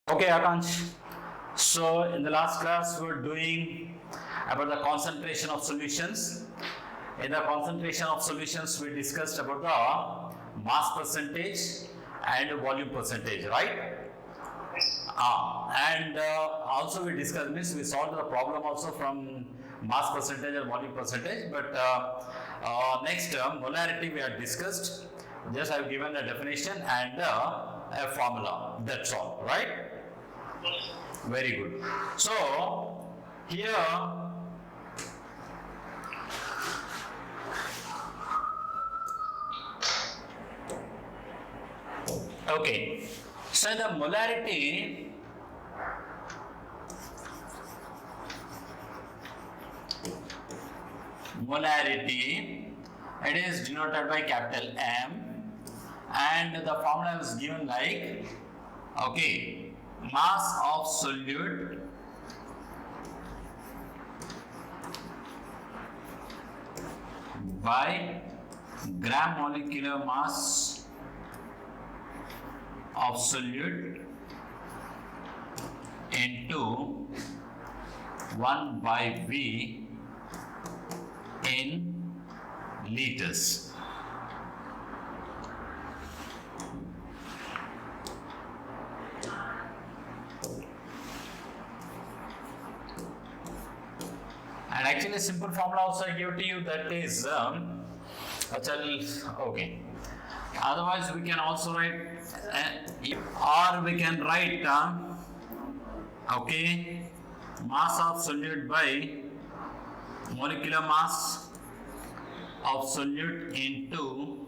Okay, Akansh. So in the last class, we were doing about the concentration of solutions. In the concentration of solutions, we discussed about the mass percentage and volume percentage, right? And also we discussed means we solved the problem also from mass percentage and volume percentage. But next molarity we have discussed. Just I have given a definition and a formula. That's all, right? Very good. So here okay. So the molarity it is denoted by capital M and the formula is given like okay, mass of solute by gram molecular mass of solute into 1 by V in liters. And actually simple formula also I give to you, that is okay. Otherwise we can also write or we can write okay, mass of solute by molecular mass of solute into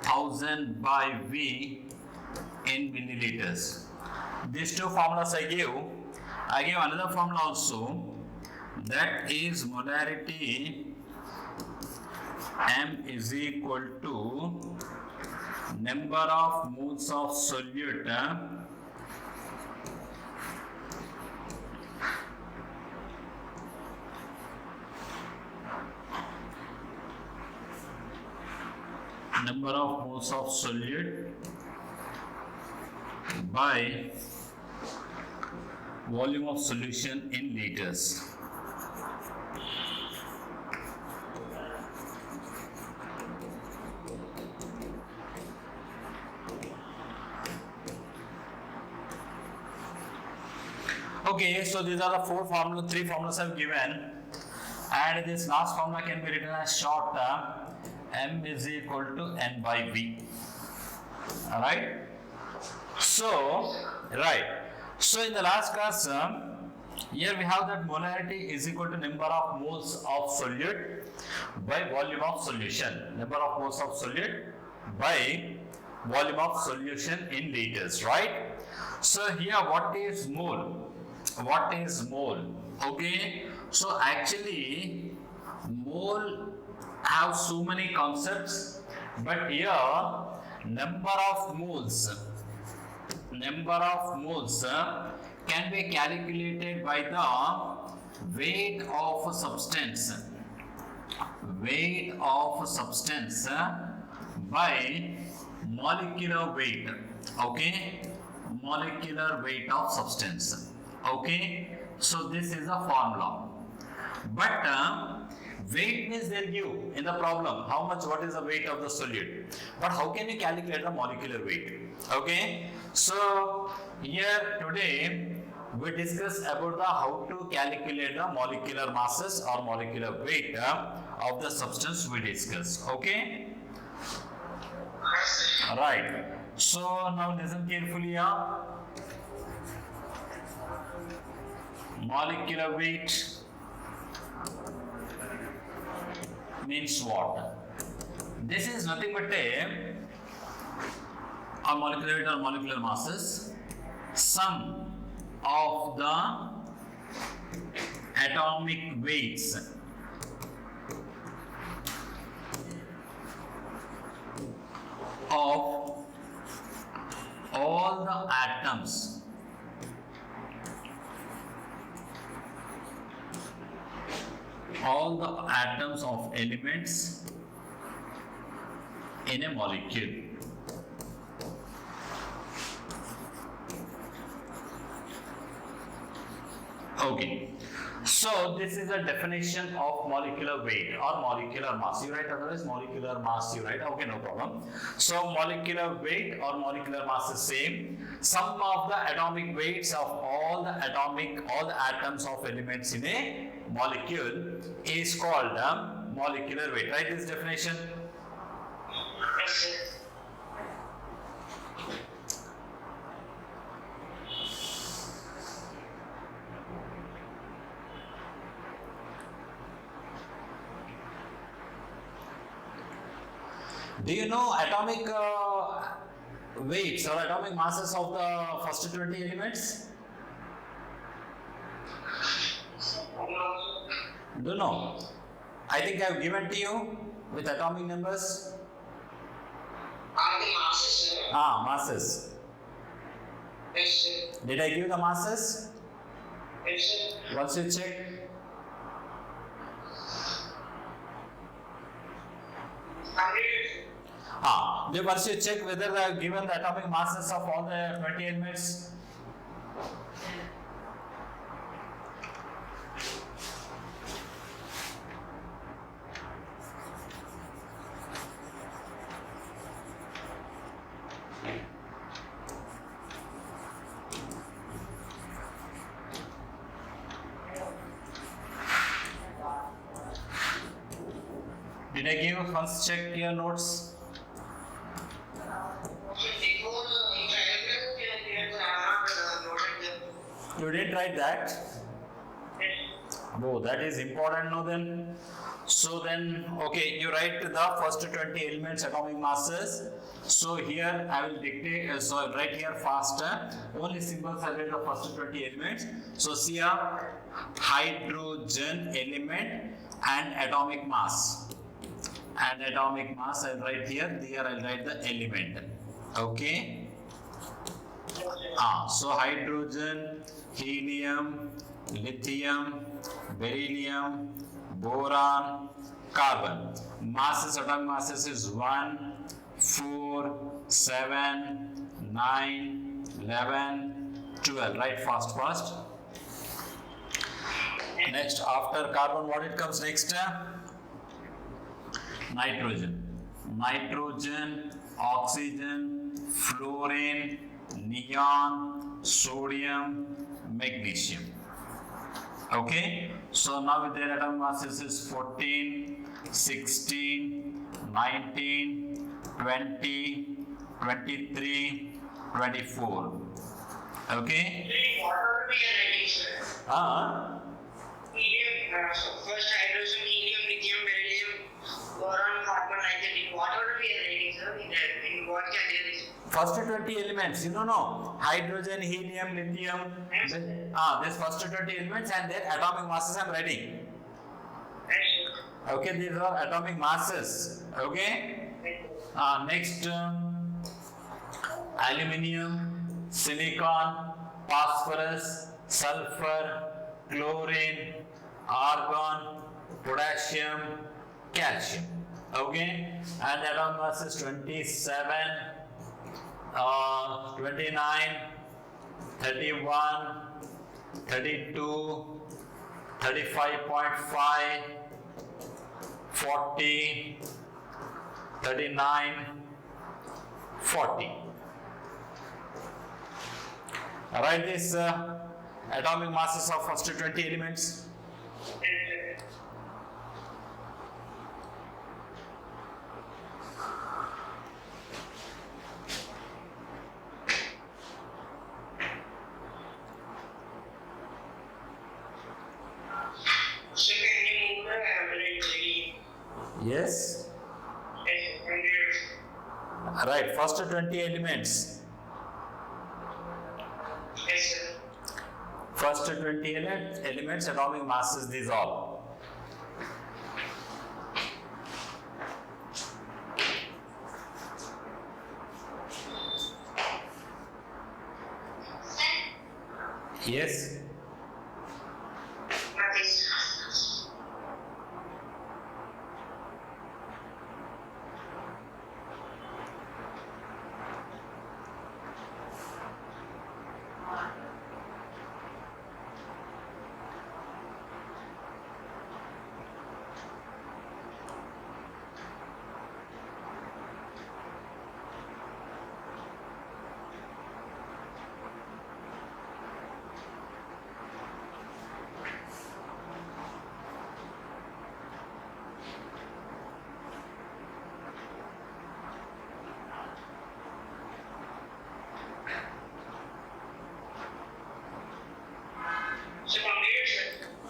1000 by V in milliliters. These two formulas I give another formula also, that is molarity M is equal to number of moles of solute by volume of solution in liters. Okay, so these are the three formulas I've given, and this last formula can be written as short M is equal to N by V. Alright? So in the last class, here we have that molarity is equal to number of moles of solute by volume of solution. Number of moles of solute by volume of solution in liters, right? So here what is mole? Okay, so actually mole have so many concepts, but here number of moles can be calculated by the weight of substance by molecular weight. Okay, molecular weight of substance. Okay, so this is a formula, but weight means they'll give in the problem what is the weight of the solute, but how can you calculate the molecular weight? Okay, so here today we discuss about how to calculate the molecular masses or molecular weight of the substance we discuss. Okay, right. So now listen carefully. Molecular weight means what? This is nothing but a molecular weight or molecular masses, sum of the atomic weights of all the atoms of elements in a molecule. Okay. So this is a definition of molecular weight or molecular mass. You write otherwise molecular mass, you write, okay, no problem. So molecular weight or molecular mass is same. Sum of the atomic weights of all the atoms of elements in a molecule is called molecular weight. Write this definition. Do you know atomic weights or atomic masses of the first 20 elements? Don't know. I think I have given to you with atomic numbers. Masses. Masses. Yes, sir. Did I give the masses? Yes, sir. Once you check. Once you check whether I have given the atomic masses of all the 20 elements. Did I give? Once check your notes. You didn't write that? Oh, that is important now then. So then, okay, you write the first 20 elements atomic masses. So here I will dictate, so I'll write here faster. Only symbols I write the first 20 elements. So see a hydrogen element and atomic mass. And atomic mass I'll write here I'll write the element. Okay. So hydrogen, helium, lithium, beryllium, boron, carbon. Masses, atomic masses is 1, 4, 7, 9, 11, 12. Write fast. Next, after carbon, what it comes next? Nitrogen. Nitrogen, oxygen, fluorine, neon, sodium, magnesium. Okay, so now with their atomic masses is 14, 16, 19, 20, 23, 24. Okay? What would be a rating, sir? Helium, first hydrogen, helium, lithium, beryllium, boron, carbon, nitrogen. What would be a rating, sir? In what category? First 20 elements, you don't know. Hydrogen, helium, lithium. This first 20 elements and their atomic masses I'm writing. Okay, these are atomic masses. Okay. Next, aluminium, silicon, phosphorus, sulfur, chlorine, argon, potassium, calcium. Okay, and the atomic mass is 27, 29, 31, 32, 35.5, 40, 39, 40. Write this atomic masses of first 20 elements. Yes. Right, first 20 elements. Yes, sir. First 20 elements, atomic masses, these all. Yes.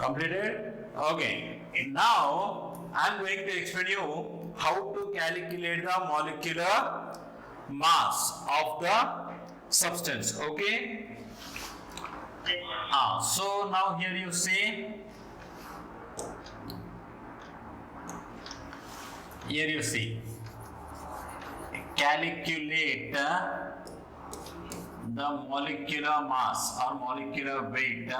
Completed? Okay. Now I'm going to explain you how to calculate the molecular mass of the substance. Okay. So now here you see. Here you see. Calculate the molecular mass or molecular weight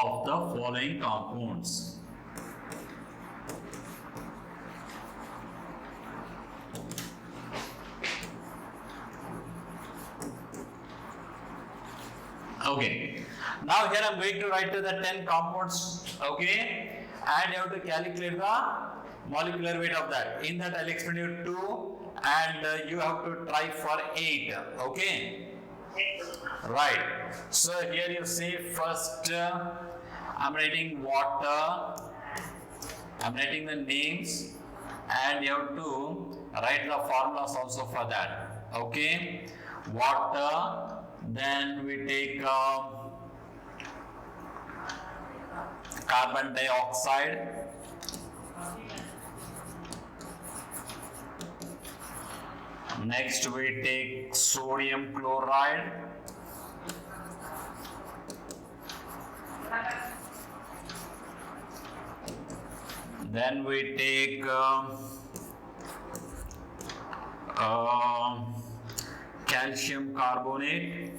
of the following compounds. Okay. Now here I am going to write to the 10 compounds. Okay. And you have to calculate the molecular weight of that. In that I'll explain you 2 and you have to try for 8. Okay. Right. So here you see first I'm writing water. I'm writing the names and you have to write the formulas also for that. Okay. Water. Then we take carbon dioxide. Next we take sodium chloride. Then we take calcium carbonate.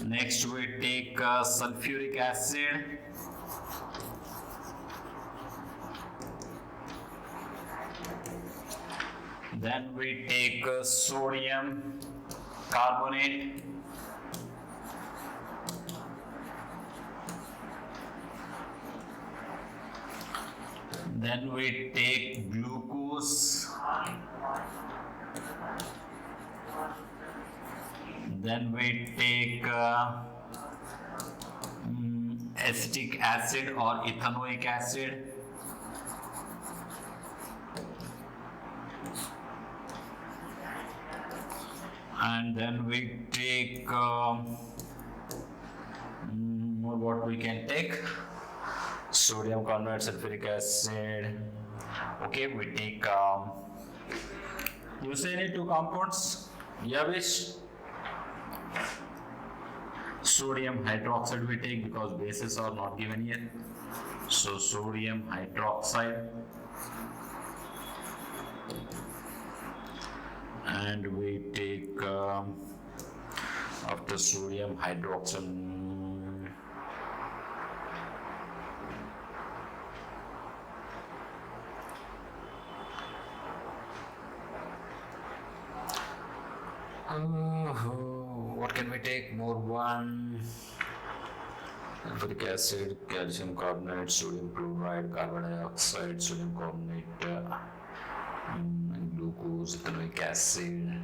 Next we take sulfuric acid. Then we take sodium carbonate. Then we take glucose. Then we take acetic acid or ethanoic acid. And then we take what we can take sodium carbonate, sulfuric acid. Okay, we take you say any 2 compounds? Yavish. Sodium hydroxide we take because bases are not given here. So sodium hydroxide. And we take after sodium hydroxide what can we take? More one. Sulfuric acid, calcium carbonate, sodium chloride, carbon dioxide, sodium carbonate, glucose, ethanoic acid.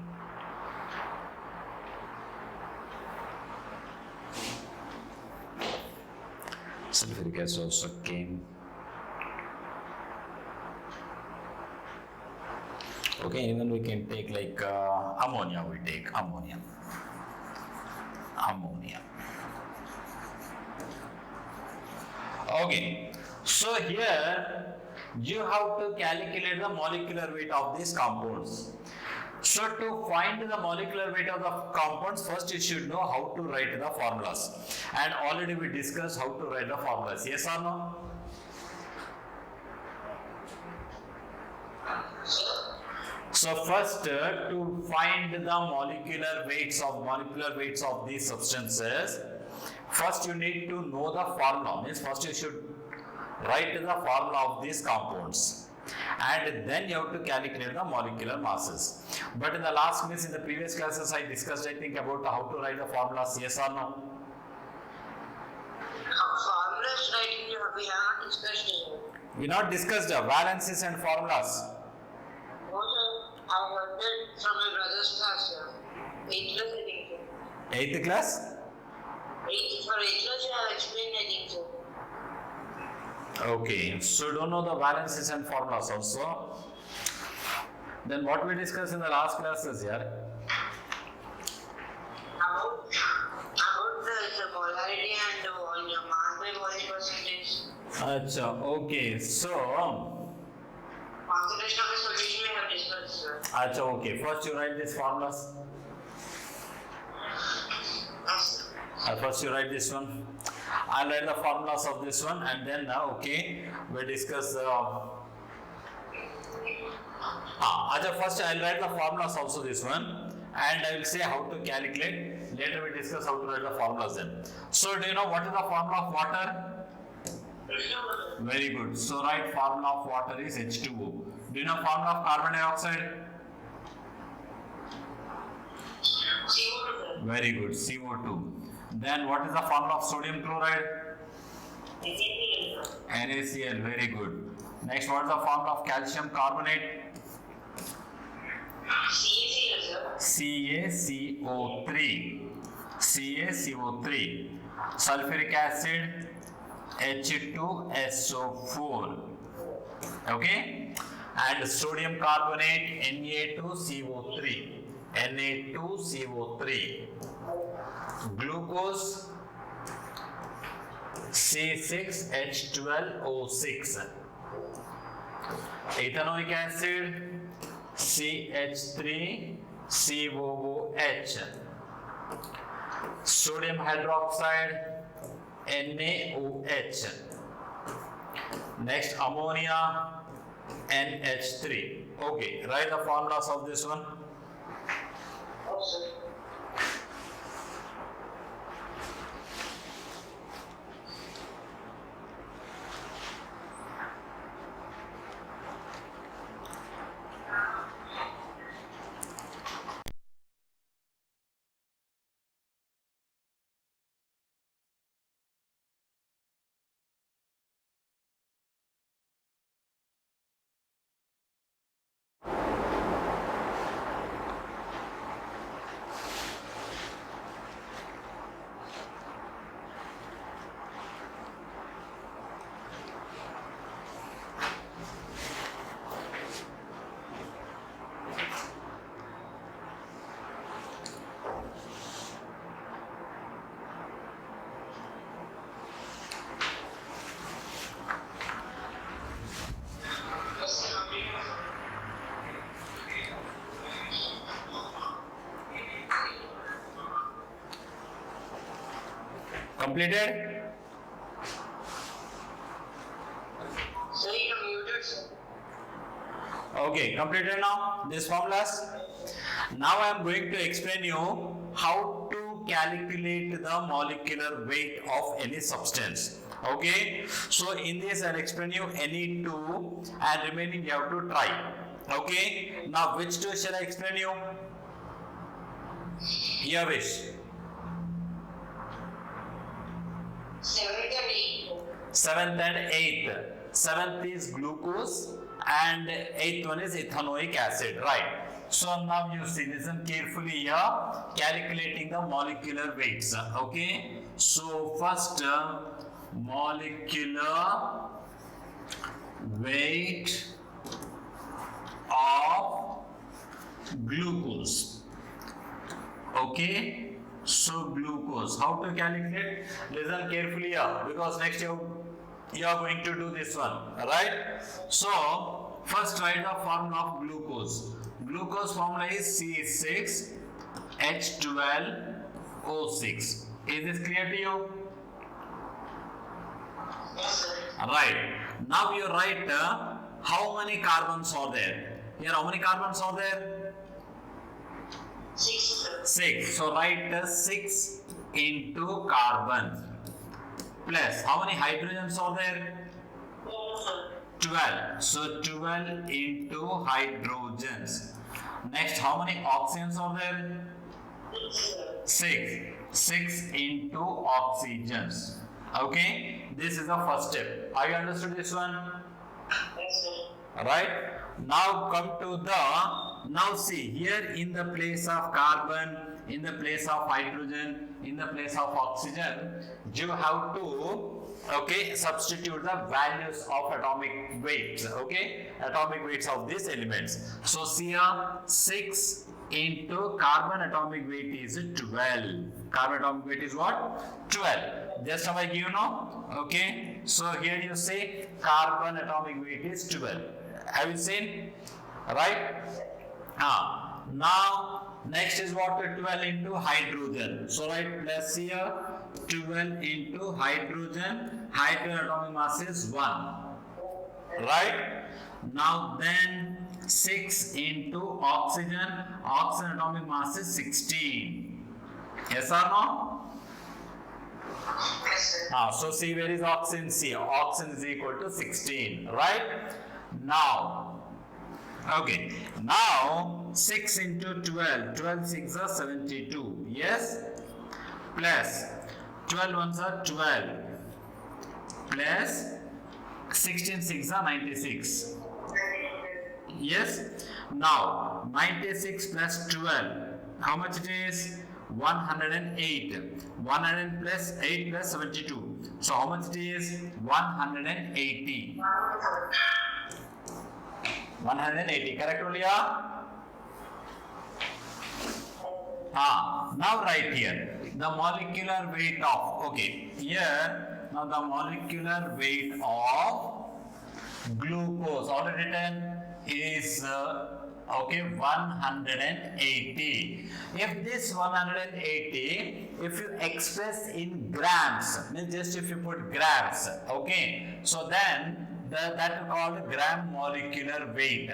Sulfuric acid also came. Okay, even we can take like ammonia. We take ammonia. Okay, so here you have to calculate the molecular weight of these compounds. So to find the molecular weight of the compounds, first you should know how to write the formulas. And already we discussed how to write the formulas. Yes or no? So first to find the molecular weights of these substances, first you need to know the formula. Means first you should write the formula of these compounds. And then you have to calculate the molecular masses. But in the last means in the previous classes I discussed I think about how to write the formulas. Yes or no? Formulas writing we have not discussed it. We not discussed the valences and formulas. I heard it from my brother's class, 8th class, I think so. 8th class? For 8th class, you have explained, I think so. Okay, so don't know the valences and formulas also. Then what we discussed in the last classes here? About the polarity and on your mass by volume percentage. Acha, okay. So, Concentration of the solution we have discussed, sir. acha, okay. First you write these formulas. Yes, sir. First you write this one. I'll write the formulas of this one and then okay, we discuss first I'll write the formulas also this one and I will say how to calculate. Later we discuss how to write the formulas then. So do you know what is the formula of water? Very good. So write formula of water is H2O. Do you know formula of carbon dioxide? CO2, Very good. CO2. Then what is the formula of sodium chloride? NaCl. Very good. Next, what is the formula of calcium carbonate? CaCl, sir. CaCO3. CaCO3. Sulfuric acid H2SO4. Okay? And sodium carbonate Na2CO3. Na2CO3. Glucose C6H12O6. Ethanoic acid CH3COOH. Sodium hydroxide NaOH. Next, ammonia NH3. Okay, write the formulas of this one. Yes, sir. Completed? Sir, you are muted, sir. Okay, completed now this formulas. Now I am going to explain you how to calculate the molecular weight of any substance. Okay, so in this I'll explain you any two and remaining you have to try. Okay, now which two shall I explain you? Here wish. 7th and 8th. 7th and 8th. 7th is glucose and 8th one is ethanoic acid, right? So now you see, listen carefully here, calculating the molecular weights. Okay, so first molecular weight of glucose. Okay. So glucose, how to calculate? Listen carefully here because next you are going to do this one, right? So first write the formula of glucose. Glucose formula is C6H12O6. Is this clear to you? Yes, sir. Right. Now you write how many carbons are there. Here how many carbons are there? 6, sir. 6. So write 6 into carbon plus how many hydrogens are there? 12. So 12 into hydrogens. Next, how many oxygens are there? 6. 6 into oxygens. Okay, this is the first step. Have you understood this one? Yes, sir. Right. Now come to the, now see here in the place of carbon, in the place of hydrogen, in the place of oxygen, you have to substitute the values of atomic weights, atomic weights of these elements. So see here, 6 into carbon atomic weight is 12. Carbon atomic weight is what? 12. Just how I give you now. Okay. So here you say carbon atomic weight is 12. Have you seen? Right? Now next is what? 12 into hydrogen. So write plus here 12 into hydrogen. Hydrogen atomic mass is 1. Right? Now then 6 into oxygen. Oxygen atomic mass is 16. Yes or no? Yes, sir. So see, where is oxygen? See, oxygen is equal to 16. Right? Now, now 6 into 12. 12 6 are 72. Yes? Plus 12 ones are 12. Plus 16 6 are 96. Yes? Now 96 plus 12. How much it is? 108. 100 plus 8 plus 72. So how much it is? 180. 180. Correct, Olia? Now right here. The molecular weight of, here, now the molecular weight of glucose, already written, is 180. If this 180, if you express in grams, means just if you put grams, so then that is called gram molecular weight.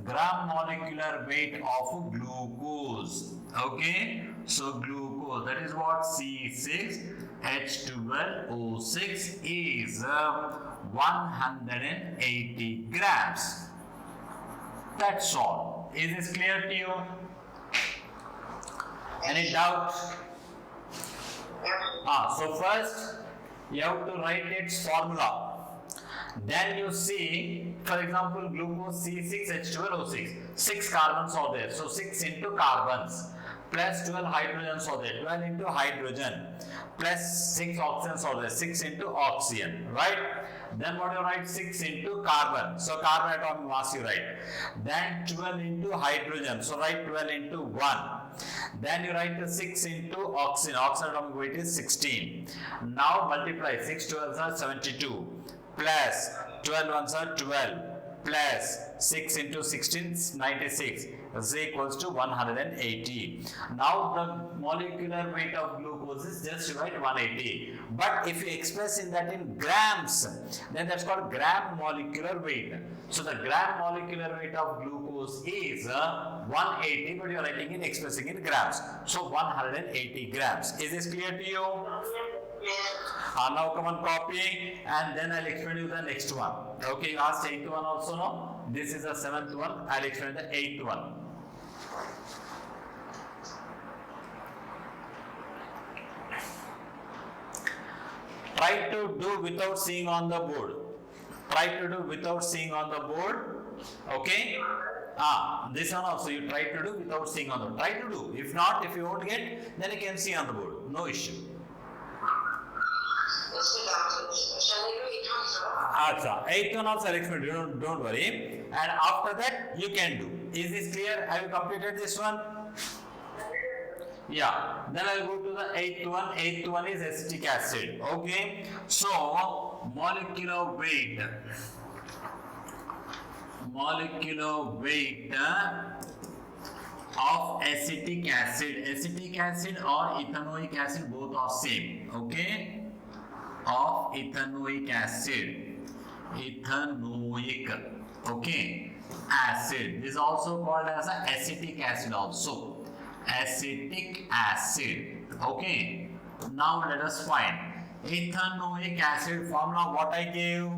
Gram molecular weight of glucose. So glucose, that is what C6H12O6 is 180 grams. That's all. Is this clear to you? Any doubts? So first you have to write its formula. Then you see, for example, glucose C6H12O6. 6 carbons are there. So 6 into carbons plus 12 hydrogens are there. 12 into hydrogen plus 6 oxygens are there. 6 into oxygen. Right? Then what you write? 6 into carbon. So carbon atomic mass you write. Then 12 into hydrogen. So write 12 into 1. Then you write 6 into oxygen. Oxygen atomic weight is 16. Now multiply. 6 12s are 72. Plus 12 ones are 12. Plus 6 into 16 is 96. Is equals to 180. Now the molecular weight of glucose is just write 180. But if you express in that in grams, then that's called gram molecular weight. So the gram molecular weight of glucose is 180, but you are writing in expressing in grams. So 180 grams. Is this clear to you? Now come on, copy, and then I'll explain you the next one. You asked 8th one also, no? This is the 7th one. I'll explain the 8th one. Try to do without seeing on the board. Try to do without seeing on the board. This one also you try to do without seeing on the board. Try to do. If not, if you won't get, then you can see on the board. No issue. Shall I do it also? 8th one also I'll explain. Don't worry. And after that, you can do. Is this clear? Have you completed this one? Yeah. Then I'll go to the 8th one. 8th one is acetic acid. So molecular weight of acetic acid. Acetic acid or ethanoic acid, both are same. Of ethanoic acid. Acid. This is also called as a acetic acid also. Acetic acid. Now let us find ethanoic acid formula. What I gave?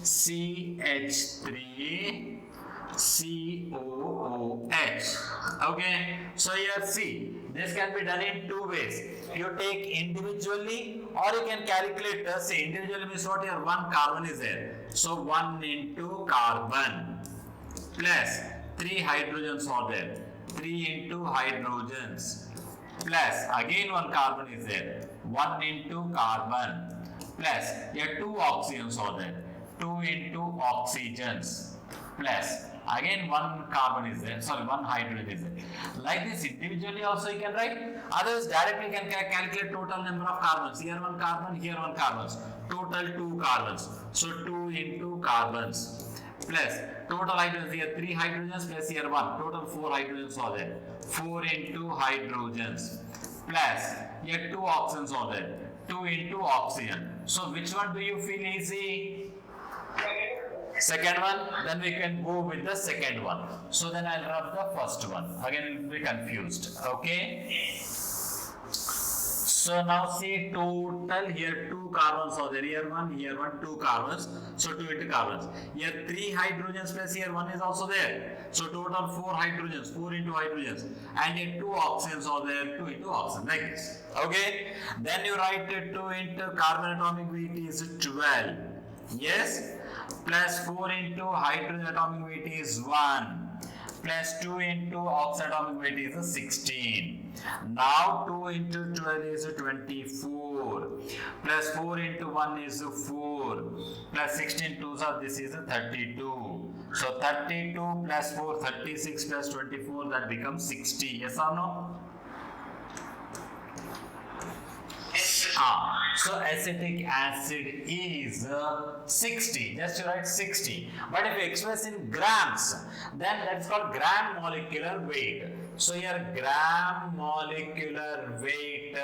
CH3COOH. So here see, this can be done in two ways. You take individually, or you can calculate. See, individually means what? Here one carbon is there. So 1 into carbon plus 3 hydrogens are there. 3 into hydrogens plus again one carbon is there, 1 into carbon plus here 2 oxygens are there, 2 into oxygens plus again one carbon is there, sorry one hydrogen is there. Like this individually also you can write, others directly can calculate total number of carbons, here one carbon, here one carbons, total 2 carbons, so 2 into carbons plus total hydrogens, here 3 hydrogens plus here 1, total 4 hydrogens are there, 4 into hydrogens plus here 2 oxygens are there, 2 into oxygen. So which one do you feel easy? Second one. Then we can go with the second one. So then I'll rub the first one. Again it will be confused. Okay. So now see total here 2 carbons are there. Here 1, 2 carbons. So 2 into carbons. Here 3 hydrogens plus here 1 is also there. So total 4 hydrogens, 4 into hydrogens. And here 2 oxygens are there, 2 into oxygen, like this. Okay. Then you write 2 into carbon atomic weight is 12. Yes. Plus 4 into hydrogen atomic weight is 1. Plus 2 into oxygen atomic weight is 16. Now 2 into 12 is 24. Plus 4 into 1 is 4. Plus 16 2s are, this is 32. So 32 plus 4, 36 plus 24, that becomes 60. Yes or no? So acetic acid is 60. Just you write 60. But if you express in grams, then that's called gram molecular weight. So here gram molecular weight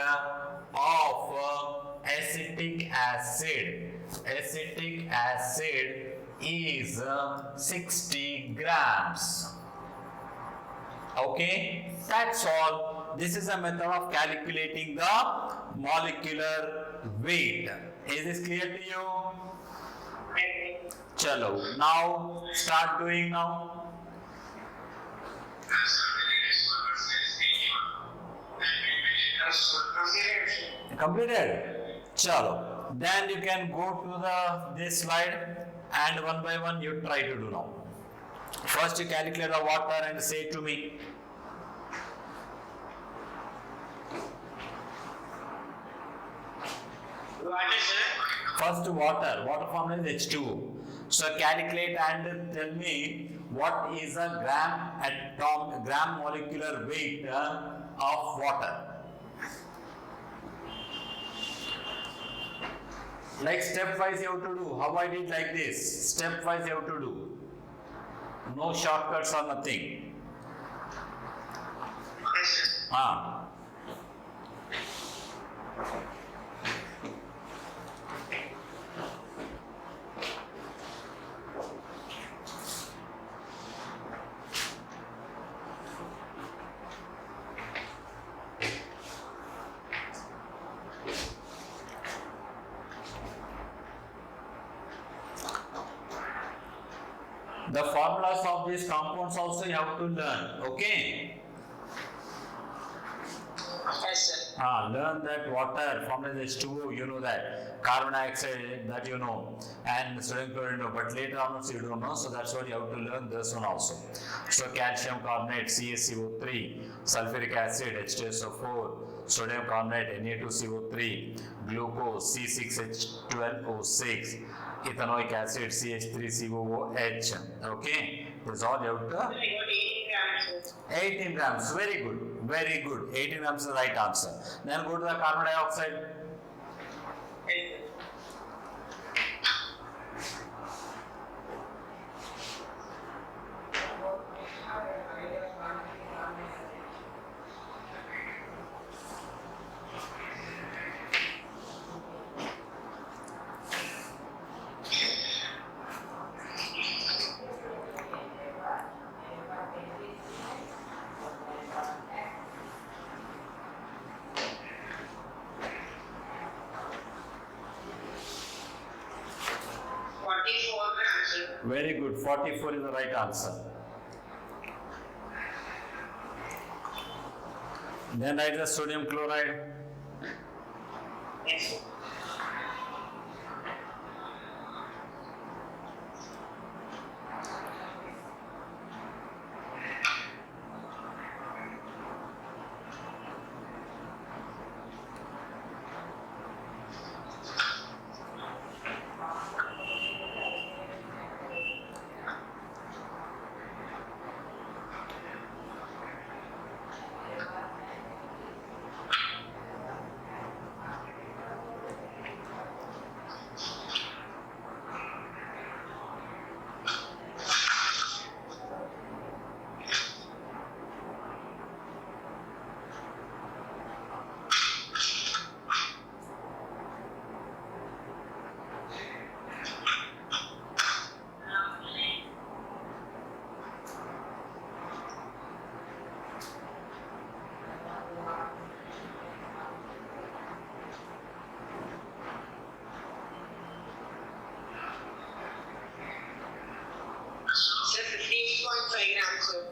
of acetic acid. Acetic acid is 60 grams. Okay, that's all. This is a method of calculating the molecular weight. Is this clear to you? Chalo. Now start doing now. Completed? Chalo. Then you can go to this slide and one by one you try to do now. First you calculate the water and say to me. Water, sir. First water formula is H2O. So calculate and tell me what is a gram molecular weight of water. Like stepwise you have to do. How I did like this. Stepwise you have to do. No shortcuts or nothing. Yes, sir. The formulas of these compounds also you have to learn. Okay. Yes, sir. Learn that water formula is H2O, you know that. Carbon dioxide, that you know. And sodium chloride, but later on also you don't know. So that's what you have to learn this one also. So calcium carbonate, CaCO3, sulfuric acid, H2SO4, sodium carbonate, Na2CO3, glucose, C6H12O6, ethanoic acid, CH3COOH. Okay. This is all you have to. I got 18 grams, sir. 18 grams, very good, very good. 18 grams is the right answer. Then go to the carbon dioxide. Yes, sir. Very good, 44 is the right answer. Then write the sodium chloride. Yes, sir.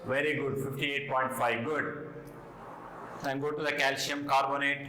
Very good, 58.5. Good. Then go to the calcium carbonate.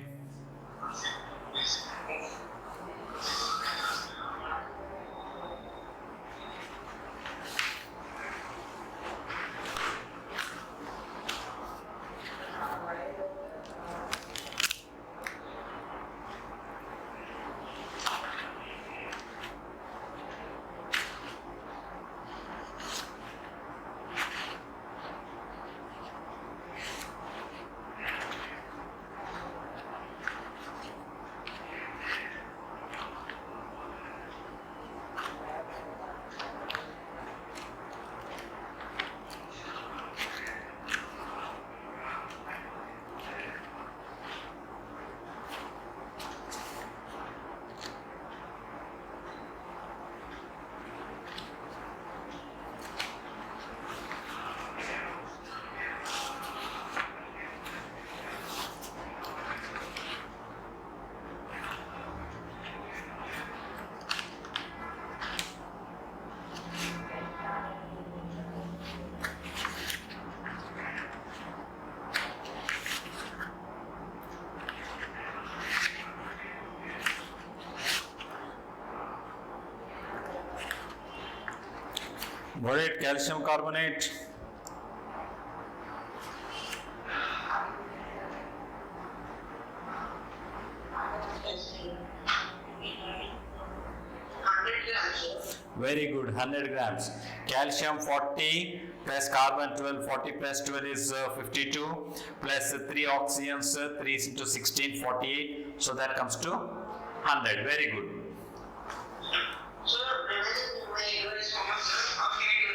Got it, calcium carbonate. Very good, 100 grams. Calcium 40 plus carbon 12, 40 plus 12 is 52 plus 3 oxygens, 3 into 16, 48. So that comes to 100. Very good. So, remaining is how much, sir? How can I do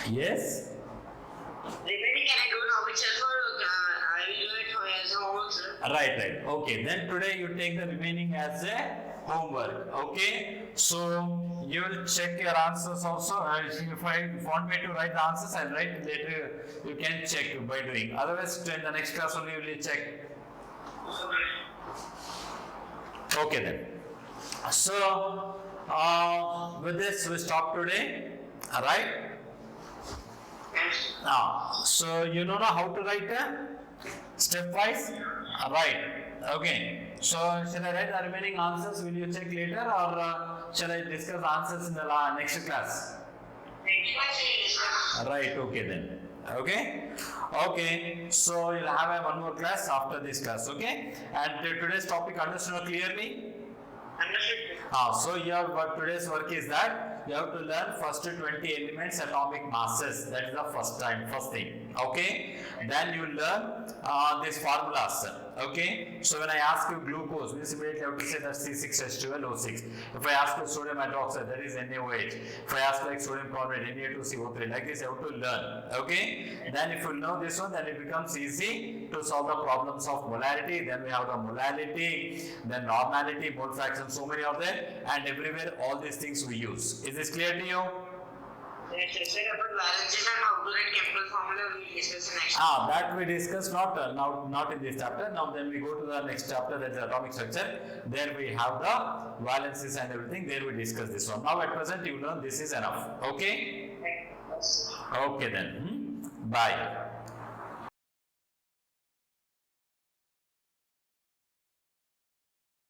now? Yes? Remaining can I do now itself or I will do it as a homework, sir? Right. Okay. Then today you take the remaining as a homework. Okay. So you will check your answers also. If I want me to write the answers, I'll write later. You can check by doing. Otherwise, in the next class only you will check. Okay then. So with this we stop today. Alright? So you know now how to write stepwise? Right. Okay. So shall I write the remaining answers? Will you check later or shall I discuss answers in the next class? Right. Okay then. Okay. Okay. So you'll have one more class after this class. Okay. And today's topic understood clearly? So today's work is that you have to learn first 20 elements atomic masses. That is the first thing. Okay. Then you learn these formulas. Okay. So when I ask you glucose, means immediately you have to say that's C6H12O6. If I ask you sodium hydroxide, that is NaOH. If I ask like sodium carbonate, Na2CO3, like this you have to learn. Okay. Then if you know this one, then it becomes easy to solve the problems of molarity. Then we have the molality, then normality, mole fraction, so many of them, and everywhere all these things we use. Is this clear to you? Yes, sir. About balances and how to write chemical formula we will discuss in next. That we discuss not in this chapter. Now then we go to the next chapter, that is atomic structure. There we have the valences and everything. There we discuss this one. Now at present you learn this is enough. Okay? Okay then. Bye.